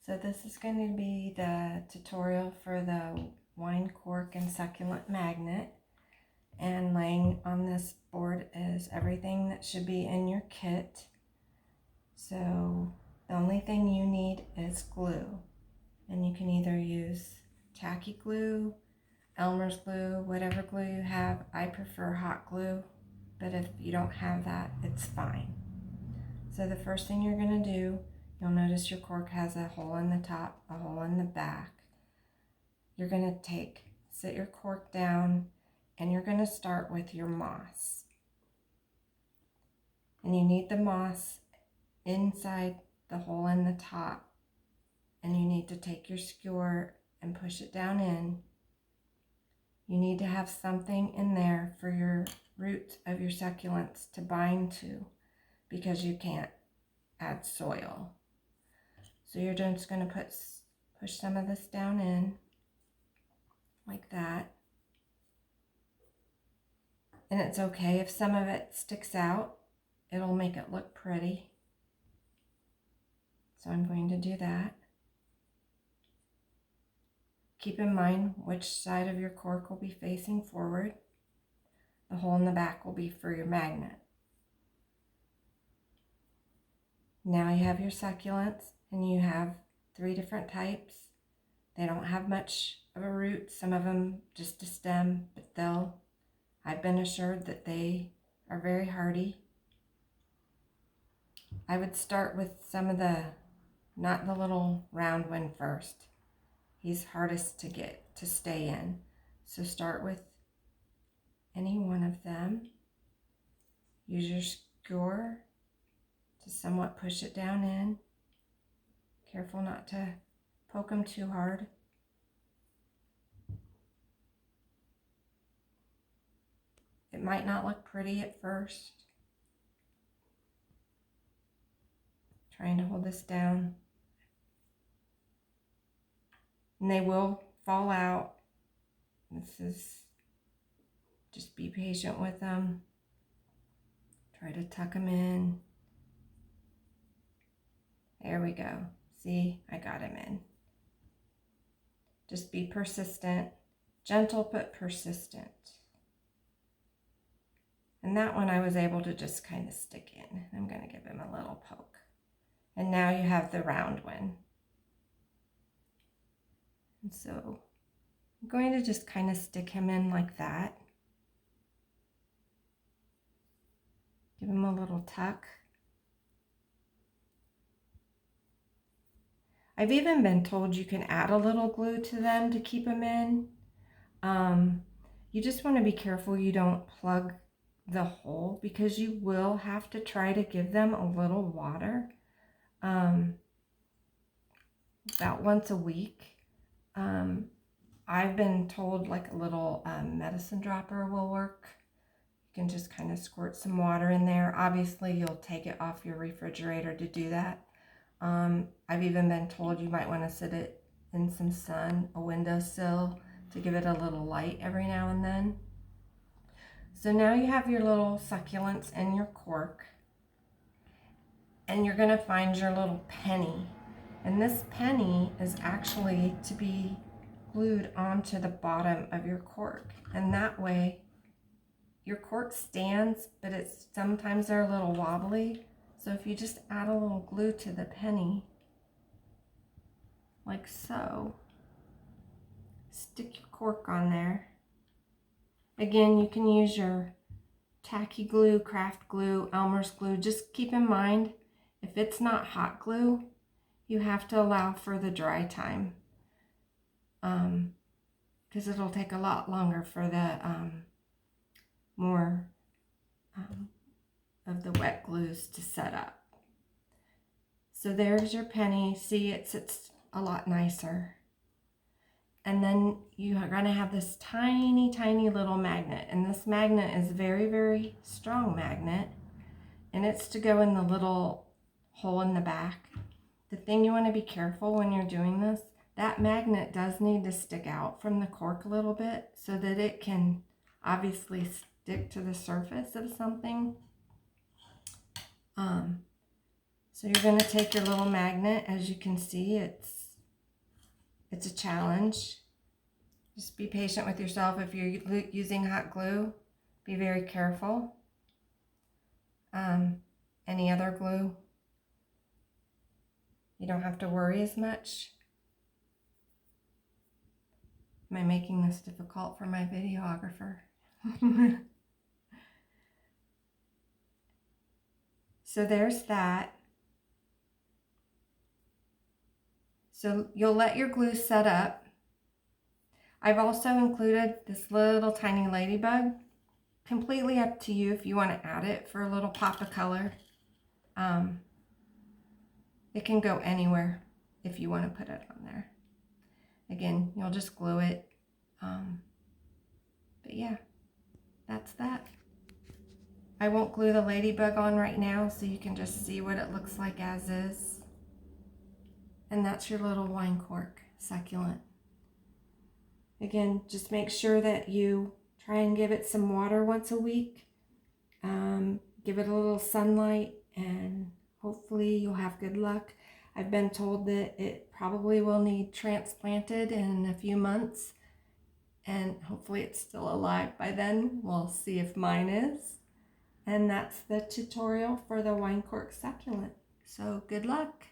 So this is going to be the tutorial for the wine cork and succulent magnet. And laying on this board is everything that should be in your kit. So the only thing you need is glue. And you can either use tacky glue, Elmer's glue, whatever glue you have. I prefer hot glue, but if you don't have that, it's fine. So the first thing you're going to do, you'll notice your cork has a hole in the top, a hole in the back. You're going to sit your cork down, and you're going to start with your moss. And you need the moss inside the hole in the top, and you need to take your skewer and push it down in. You need to have something in there for your roots of your succulents to bind to, because you can't add soil. So you're just going to push some of this down in like that. And it's okay if some of it sticks out. It'll make it look pretty. So I'm going to do that. Keep in mind which side of your cork will be facing forward. The hole in the back will be for your magnet. Now you have your succulents, and you have 3 different types. They don't have much of a root. Some of them just a stem, but I've been assured that they are very hardy. I would start with some of not the little round one first. He's hardest to get to stay in. So start with any one of them. Use your skewer to somewhat push it down in. Careful not to poke them too hard. It might not look pretty at first. Trying to hold this down. And they will fall out. Just be patient with them. Try to tuck them in. There we go. See, I got him in. Just be persistent. Gentle but persistent. And that one I was able to just kind of stick in. I'm going to give him a little poke. And now you have the round one. And so I'm going to just kind of stick him in like that. Give him a little tuck. I've even been told you can add a little glue to them to keep them in. You just want to be careful you don't plug the hole, because you will have to try to give them a little water about once a week. I've been told like a little medicine dropper will work. You can just kind of squirt some water in there. Obviously you'll take it off your refrigerator to do that. I've even been told you might want to sit it in some sun, a windowsill, to give it a little light every now and then. So now you have your little succulents in your cork, and you're going to find your little penny. And this penny is actually to be glued onto the bottom of your cork. And that way your cork stands, but sometimes they're a little wobbly. So if you just add a little glue to the penny, like so, stick your cork on there. Again, you can use your tacky glue, craft glue, Elmer's glue. Just keep in mind, if it's not hot glue, you have to allow for the dry time, because it'll take a lot longer for the more of the wet glues to set up. So there's your penny. See, it sits a lot nicer. And then you are going to have this tiny, tiny little magnet. And this magnet is very, very strong magnet. And it's to go in the little hole in the back. The thing you want to be careful when you're doing this, that magnet does need to stick out from the cork a little bit so that it can obviously stick to the surface of something. So you're going to take your little magnet. As you can see, it's It's a challenge. Just be patient with yourself. If you're using hot glue, be very careful. Any other glue, you don't have to worry as much. Am I making this difficult for my videographer? So there's that. So you'll let your glue set up. I've also included this little tiny ladybug. Completely up to you if you want to add it for a little pop of color. It can go anywhere if you want to put it on there. Again, you'll just glue it. But yeah, that's that. I won't glue the ladybug on right now, so you can just see what it looks like as is. And that's your little wine cork succulent. Again, just make sure that you try and give it some water once a week. Give it a little sunlight, and hopefully you'll have good luck. I've been told that it probably will need transplanted in a few months, and hopefully it's still alive by then. We'll see if mine is. And that's the tutorial for the wine cork succulent. So good luck.